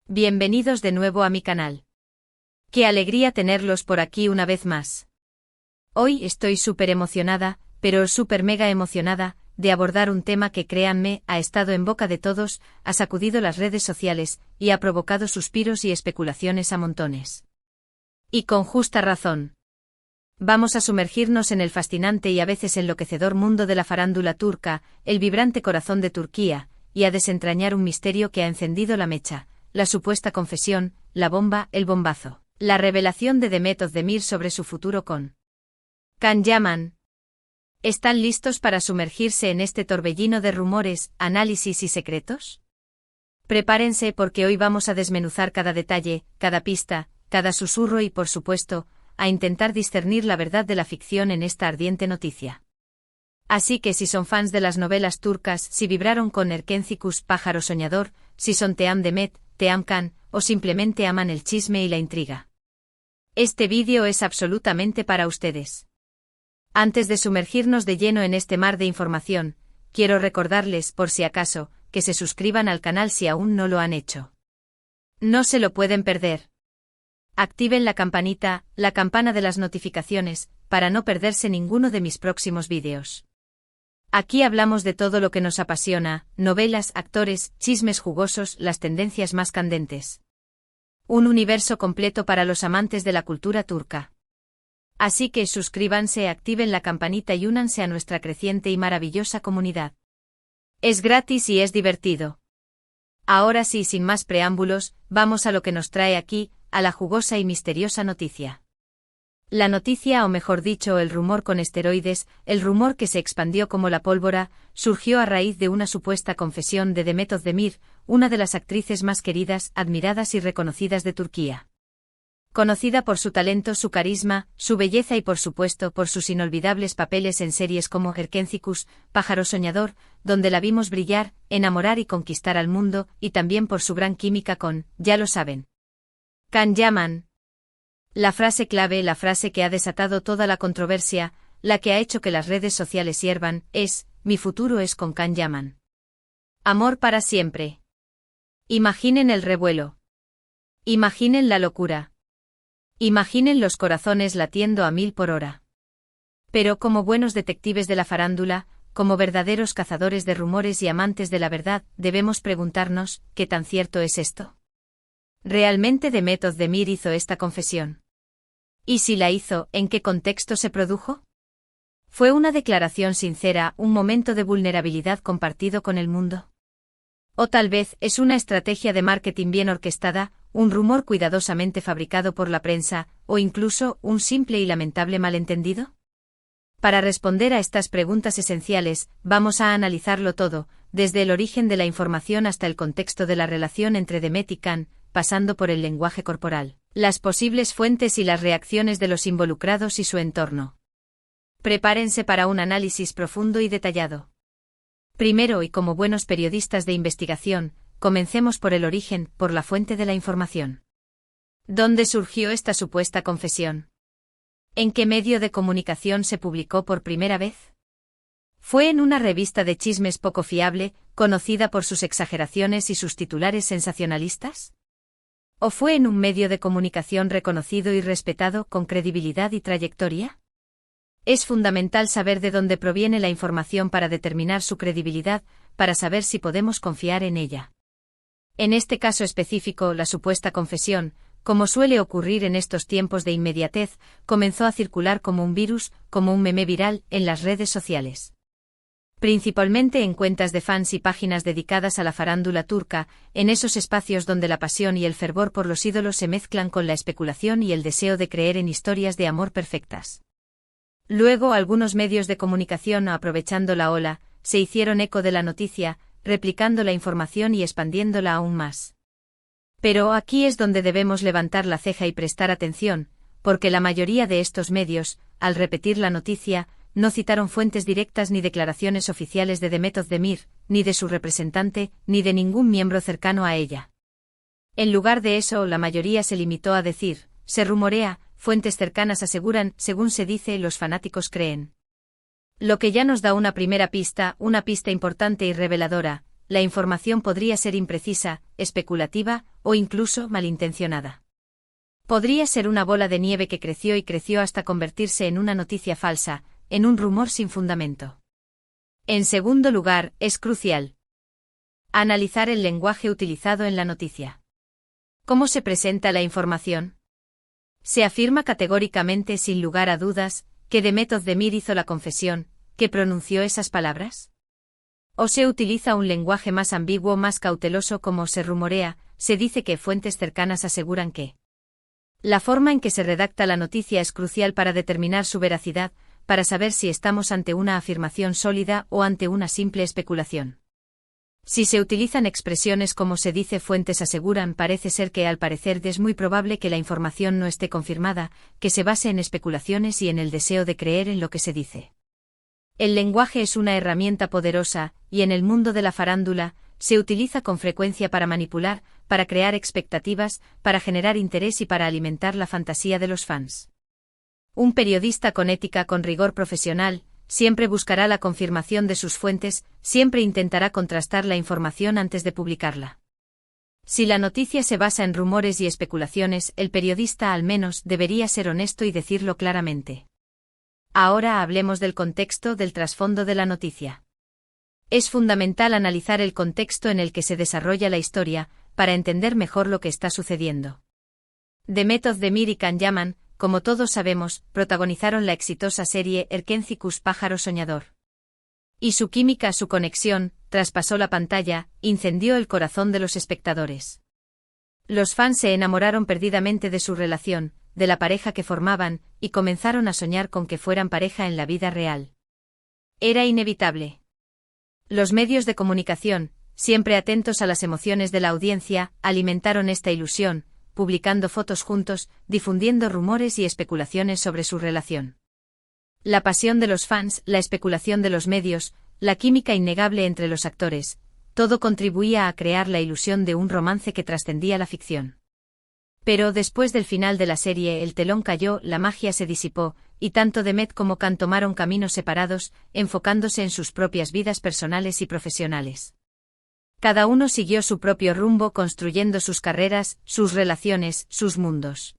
Bienvenidos de nuevo a mi canal. Qué alegría tenerlos por aquí una vez más. Hoy estoy súper emocionada, pero súper mega emocionada, de abordar un tema que, créanme, ha estado en boca de todos, ha sacudido las redes sociales, y ha provocado suspiros y especulaciones a montones. Y con justa razón. Vamos a sumergirnos en el fascinante y a veces enloquecedor mundo de la farándula turca, el vibrante corazón de Turquía, y a desentrañar un misterio que ha encendido la mecha. La supuesta confesión, la bomba, el bombazo. La revelación de Demet Özdemir sobre su futuro con Can Yaman. ¿Están listos para sumergirse en este torbellino de rumores, análisis y secretos? Prepárense porque hoy vamos a desmenuzar cada detalle, cada pista, cada susurro y, por supuesto, a intentar discernir la verdad de la ficción en esta ardiente noticia. Así que si son fans de las novelas turcas, si vibraron con Erkencikus, pájaro soñador, si son Team Demet, Team Can, o simplemente aman el chisme y la intriga. Este vídeo es absolutamente para ustedes. Antes de sumergirnos de lleno en este mar de información, quiero recordarles, por si acaso, que se suscriban al canal si aún no lo han hecho. No se lo pueden perder. Activen la campanita, la campana de las notificaciones, para no perderse ninguno de mis próximos vídeos. Aquí hablamos de todo lo que nos apasiona, novelas, actores, chismes jugosos, las tendencias más candentes. Un universo completo para los amantes de la cultura turca. Así que suscríbanse, activen la campanita y únanse a nuestra creciente y maravillosa comunidad. Es gratis y es divertido. Ahora sí, sin más preámbulos, vamos a lo que nos trae aquí, a la jugosa y misteriosa noticia. La noticia, o mejor dicho, el rumor con esteroides, el rumor que se expandió como la pólvora, surgió a raíz de una supuesta confesión de Demet Özdemir, una de las actrices más queridas, admiradas y reconocidas de Turquía. Conocida por su talento, su carisma, su belleza y por supuesto por sus inolvidables papeles en series como Erkencikus, pájaro soñador, donde la vimos brillar, enamorar y conquistar al mundo, y también por su gran química con, ya lo saben, Can Yaman. La frase clave, la frase que ha desatado toda la controversia, la que ha hecho que las redes sociales hiervan, es, mi futuro es con Can Yaman. Amor para siempre. Imaginen el revuelo. Imaginen la locura. Imaginen los corazones latiendo a 1000 por hora. Pero como buenos detectives de la farándula, como verdaderos cazadores de rumores y amantes de la verdad, debemos preguntarnos, ¿qué tan cierto es esto? ¿Realmente Demet Özdemir hizo esta confesión? ¿Y si la hizo, en qué contexto se produjo? ¿Fue una declaración sincera, un momento de vulnerabilidad compartido con el mundo? ¿O tal vez es una estrategia de marketing bien orquestada, un rumor cuidadosamente fabricado por la prensa, o incluso un simple y lamentable malentendido? Para responder a estas preguntas esenciales, vamos a analizarlo todo, desde el origen de la información hasta el contexto de la relación entre Demet y Can, pasando por el lenguaje corporal, las posibles fuentes y las reacciones de los involucrados y su entorno. Prepárense para un análisis profundo y detallado. Primero, y como buenos periodistas de investigación, comencemos por el origen, por la fuente de la información. ¿Dónde surgió esta supuesta confesión? ¿En qué medio de comunicación se publicó por primera vez? ¿Fue en una revista de chismes poco fiable, conocida por sus exageraciones y sus titulares sensacionalistas? ¿O fue en un medio de comunicación reconocido y respetado, con credibilidad y trayectoria? Es fundamental saber de dónde proviene la información para determinar su credibilidad, para saber si podemos confiar en ella. En este caso específico, la supuesta confesión, como suele ocurrir en estos tiempos de inmediatez, comenzó a circular como un virus, como un meme viral, en las redes sociales. Principalmente en cuentas de fans y páginas dedicadas a la farándula turca, en esos espacios donde la pasión y el fervor por los ídolos se mezclan con la especulación y el deseo de creer en historias de amor perfectas. Luego algunos medios de comunicación, aprovechando la ola, se hicieron eco de la noticia, replicando la información y expandiéndola aún más. Pero aquí es donde debemos levantar la ceja y prestar atención, porque la mayoría de estos medios, al repetir la noticia, no citaron fuentes directas ni declaraciones oficiales de Demet Özdemir, ni de su representante, ni de ningún miembro cercano a ella. En lugar de eso, la mayoría se limitó a decir, se rumorea, fuentes cercanas aseguran, según se dice, los fanáticos creen. Lo que ya nos da una primera pista, una pista importante y reveladora, la información podría ser imprecisa, especulativa, o incluso malintencionada. Podría ser una bola de nieve que creció y creció hasta convertirse en una noticia falsa, en un rumor sin fundamento. En segundo lugar, es crucial analizar el lenguaje utilizado en la noticia. ¿Cómo se presenta la información? Se afirma categóricamente, sin lugar a dudas, que Demet Özdemir hizo la confesión, que pronunció esas palabras. ¿O se utiliza un lenguaje más ambiguo, más cauteloso, como se rumorea, se dice que fuentes cercanas aseguran que? La forma en que se redacta la noticia es crucial para determinar su veracidad, para saber si estamos ante una afirmación sólida o ante una simple especulación. Si se utilizan expresiones como se dice fuentes aseguran, parece ser que al parecer es muy probable que la información no esté confirmada, que se base en especulaciones y en el deseo de creer en lo que se dice. El lenguaje es una herramienta poderosa, y en el mundo de la farándula, se utiliza con frecuencia para manipular, para crear expectativas, para generar interés y para alimentar la fantasía de los fans. Un periodista con ética, con rigor profesional, siempre buscará la confirmación de sus fuentes, siempre intentará contrastar la información antes de publicarla. Si la noticia se basa en rumores y especulaciones, el periodista al menos debería ser honesto y decirlo claramente. Ahora hablemos del contexto, del trasfondo de la noticia. Es fundamental analizar el contexto en el que se desarrolla la historia, para entender mejor lo que está sucediendo. Demet Özdemir y Can Yaman, como todos sabemos, protagonizaron la exitosa serie Erkencikus, pájaro soñador. Y su química, su conexión, traspasó la pantalla, incendió el corazón de los espectadores. Los fans se enamoraron perdidamente de su relación, de la pareja que formaban, y comenzaron a soñar con que fueran pareja en la vida real. Era inevitable. Los medios de comunicación, siempre atentos a las emociones de la audiencia, alimentaron esta ilusión, publicando fotos juntos, difundiendo rumores y especulaciones sobre su relación. La pasión de los fans, la especulación de los medios, la química innegable entre los actores, todo contribuía a crear la ilusión de un romance que trascendía la ficción. Pero después del final de la serie el telón cayó, la magia se disipó, y tanto Demet como Can tomaron caminos separados, enfocándose en sus propias vidas personales y profesionales. Cada uno siguió su propio rumbo, construyendo sus carreras, sus relaciones, sus mundos.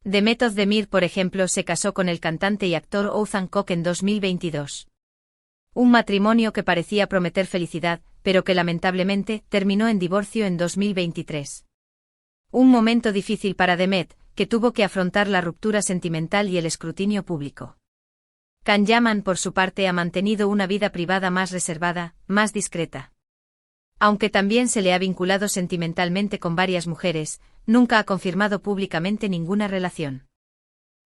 Demet Özdemir, por ejemplo, se casó con el cantante y actor Oğuzhan Koç en 2022. Un matrimonio que parecía prometer felicidad, pero que lamentablemente terminó en divorcio en 2023. Un momento difícil para Demet, que tuvo que afrontar la ruptura sentimental y el escrutinio público. Can Yaman, por su parte, ha mantenido una vida privada más reservada, más discreta. Aunque también se le ha vinculado sentimentalmente con varias mujeres, nunca ha confirmado públicamente ninguna relación.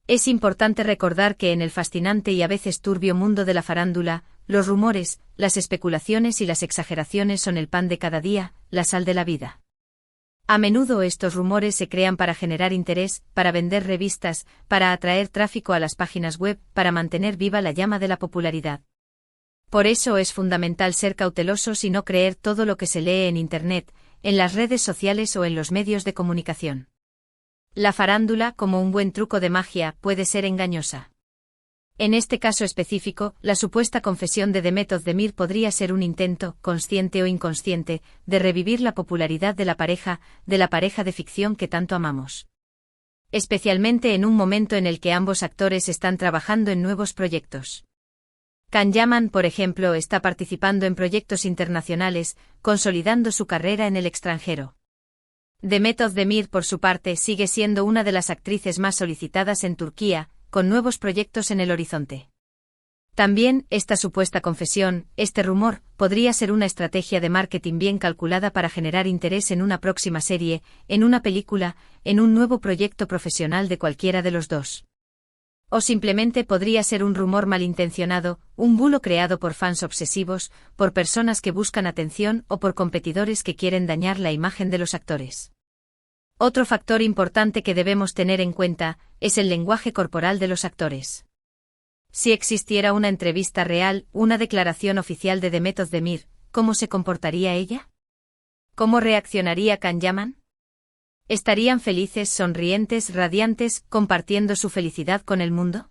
Es importante recordar que en el fascinante y a veces turbio mundo de la farándula, los rumores, las especulaciones y las exageraciones son el pan de cada día, la sal de la vida. A menudo estos rumores se crean para generar interés, para vender revistas, para atraer tráfico a las páginas web, para mantener viva la llama de la popularidad. Por eso es fundamental ser cautelosos y no creer todo lo que se lee en Internet, en las redes sociales o en los medios de comunicación. La farándula, como un buen truco de magia, puede ser engañosa. En este caso específico, la supuesta confesión de Demet Özdemir podría ser un intento, consciente o inconsciente, de revivir la popularidad de la pareja de ficción que tanto amamos. Especialmente en un momento en el que ambos actores están trabajando en nuevos proyectos. Can Yaman, por ejemplo, está participando en proyectos internacionales, consolidando su carrera en el extranjero. Demet Özdemir, por su parte, sigue siendo una de las actrices más solicitadas en Turquía, con nuevos proyectos en el horizonte. También, esta supuesta confesión, este rumor, podría ser una estrategia de marketing bien calculada para generar interés en una próxima serie, en una película, en un nuevo proyecto profesional de cualquiera de los dos. O simplemente podría ser un rumor malintencionado, un bulo creado por fans obsesivos, por personas que buscan atención o por competidores que quieren dañar la imagen de los actores. Otro factor importante que debemos tener en cuenta es el lenguaje corporal de los actores. Si existiera una entrevista real, una declaración oficial de Demet Özdemir, ¿cómo se comportaría ella? ¿Cómo reaccionaría Can Yaman? ¿Estarían felices, sonrientes, radiantes, compartiendo su felicidad con el mundo?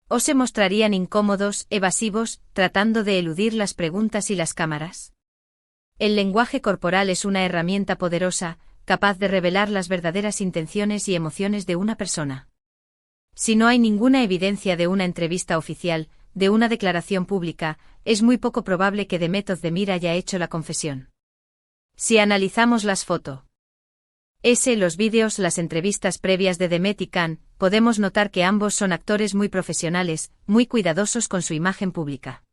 ¿O se mostrarían incómodos, evasivos, tratando de eludir las preguntas y las cámaras? El lenguaje corporal es una herramienta poderosa, capaz de revelar las verdaderas intenciones y emociones de una persona. Si no hay ninguna evidencia de una entrevista oficial, de una declaración pública, es muy poco probable que Demet Özdemir haya hecho la confesión. Si analizamos las fotos, los vídeos, las entrevistas previas de Demet y Can, podemos notar que ambos son actores muy profesionales, muy cuidadosos con su imagen pública.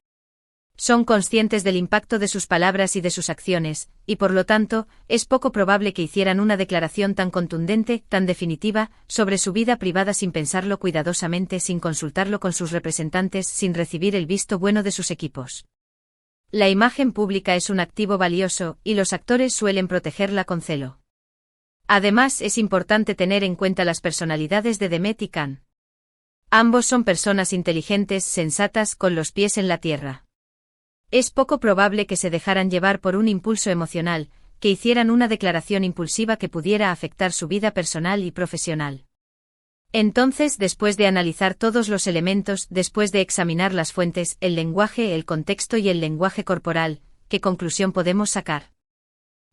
Son conscientes del impacto de sus palabras y de sus acciones, y por lo tanto, es poco probable que hicieran una declaración tan contundente, tan definitiva, sobre su vida privada sin pensarlo cuidadosamente, sin consultarlo con sus representantes, sin recibir el visto bueno de sus equipos. La imagen pública es un activo valioso, y los actores suelen protegerla con celo. Además, es importante tener en cuenta las personalidades de Demet y Can. Ambos son personas inteligentes, sensatas, con los pies en la tierra. Es poco probable que se dejaran llevar por un impulso emocional, que hicieran una declaración impulsiva que pudiera afectar su vida personal y profesional. Entonces, después de analizar todos los elementos, después de examinar las fuentes, el lenguaje, el contexto y el lenguaje corporal, ¿qué conclusión podemos sacar?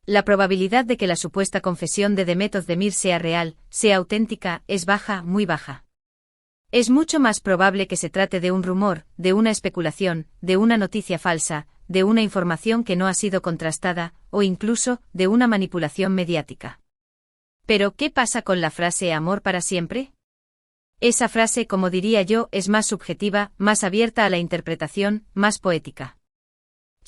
La probabilidad de que la supuesta confesión de Demet Özdemir sea real, sea auténtica, es baja, muy baja. Es mucho más probable que se trate de un rumor, de una especulación, de una noticia falsa, de una información que no ha sido contrastada, o incluso, de una manipulación mediática. Pero, ¿qué pasa con la frase amor para siempre? Esa frase, como diría yo, es más subjetiva, más abierta a la interpretación, más poética.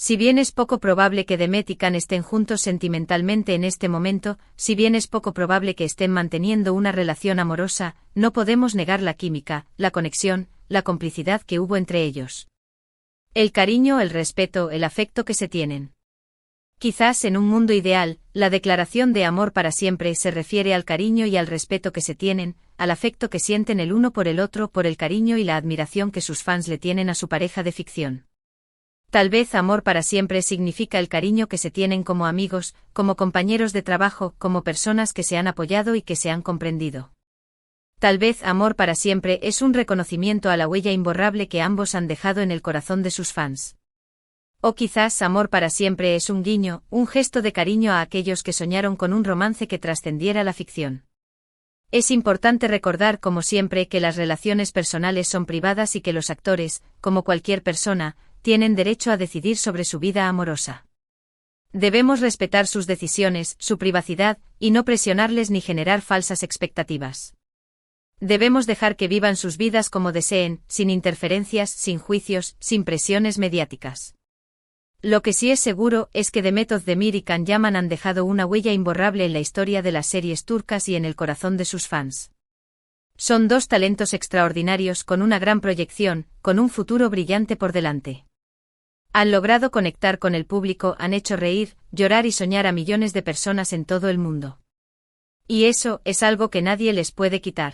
Si bien es poco probable que Demet y Can estén juntos sentimentalmente en este momento, si bien es poco probable que estén manteniendo una relación amorosa, no podemos negar la química, la conexión, la complicidad que hubo entre ellos. El cariño, el respeto, el afecto que se tienen. Quizás en un mundo ideal, la declaración de amor para siempre se refiere al cariño y al respeto que se tienen, al afecto que sienten el uno por el otro, por el cariño y la admiración que sus fans le tienen a su pareja de ficción. Tal vez amor para siempre significa el cariño que se tienen como amigos, como compañeros de trabajo, como personas que se han apoyado y que se han comprendido. Tal vez amor para siempre es un reconocimiento a la huella imborrable que ambos han dejado en el corazón de sus fans. O quizás amor para siempre es un guiño, un gesto de cariño a aquellos que soñaron con un romance que trascendiera la ficción. Es importante recordar, como siempre, que las relaciones personales son privadas y que los actores, como cualquier persona, tienen derecho a decidir sobre su vida amorosa. Debemos respetar sus decisiones, su privacidad, y no presionarles ni generar falsas expectativas. Debemos dejar que vivan sus vidas como deseen, sin interferencias, sin juicios, sin presiones mediáticas. Lo que sí es seguro es que Demet Özdemir y Can Yaman han dejado una huella imborrable en la historia de las series turcas y en el corazón de sus fans. Son dos talentos extraordinarios con una gran proyección, con un futuro brillante por delante. Han logrado conectar con el público, han hecho reír, llorar y soñar a millones de personas en todo el mundo. Y eso es algo que nadie les puede quitar.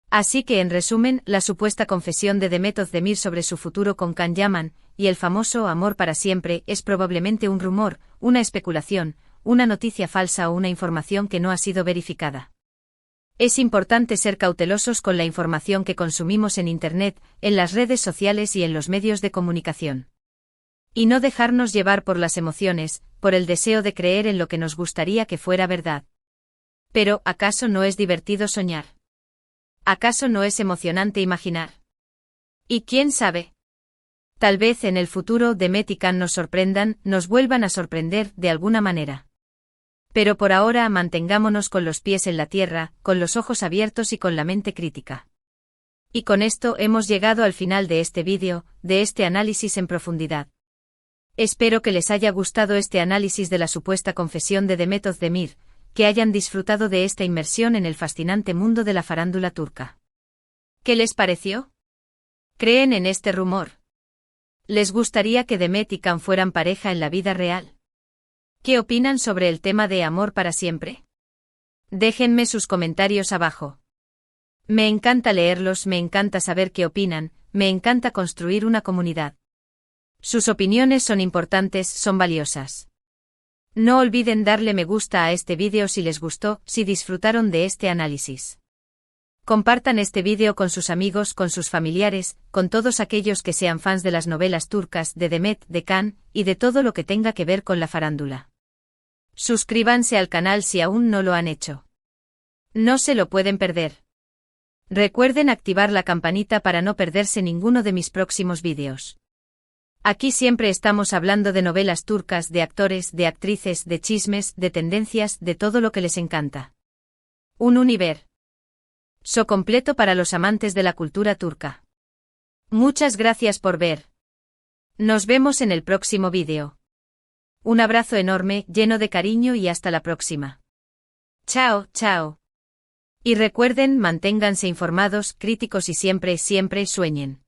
Así que, en resumen, la supuesta confesión de Demet Özdemir sobre su futuro con Can Yaman, y el famoso amor para siempre, es probablemente un rumor, una especulación, una noticia falsa o una información que no ha sido verificada. Es importante ser cautelosos con la información que consumimos en Internet, en las redes sociales y en los medios de comunicación. Y no dejarnos llevar por las emociones, por el deseo de creer en lo que nos gustaría que fuera verdad. Pero, ¿acaso no es divertido soñar? ¿Acaso no es emocionante imaginar? Y quién sabe. Tal vez en el futuro Demet y Can nos sorprendan, nos vuelvan a sorprender de alguna manera. Pero por ahora mantengámonos con los pies en la tierra, con los ojos abiertos y con la mente crítica. Y con esto hemos llegado al final de este vídeo, de este análisis en profundidad. Espero que les haya gustado este análisis de la supuesta confesión de Demet Özdemir, que hayan disfrutado de esta inmersión en el fascinante mundo de la farándula turca. ¿Qué les pareció? ¿Creen en este rumor? ¿Les gustaría que Demet y Can fueran pareja en la vida real? ¿Qué opinan sobre el tema de amor para siempre? Déjenme sus comentarios abajo. Me encanta leerlos, me encanta saber qué opinan, me encanta construir una comunidad. Sus opiniones son importantes, son valiosas. No olviden darle me gusta a este vídeo si les gustó, si disfrutaron de este análisis. Compartan este vídeo con sus amigos, con sus familiares, con todos aquellos que sean fans de las novelas turcas, de Demet, de Can, y de todo lo que tenga que ver con la farándula. Suscríbanse al canal si aún no lo han hecho. No se lo pueden perder. Recuerden activar la campanita para no perderse ninguno de mis próximos vídeos. Aquí siempre estamos hablando de novelas turcas, de actores, de actrices, de chismes, de tendencias, de todo lo que les encanta. Un universo completo para los amantes de la cultura turca. Muchas gracias por ver. Nos vemos en el próximo vídeo. Un abrazo enorme, lleno de cariño y hasta la próxima. Chao, chao. Y recuerden, manténganse informados, críticos y siempre, siempre sueñen.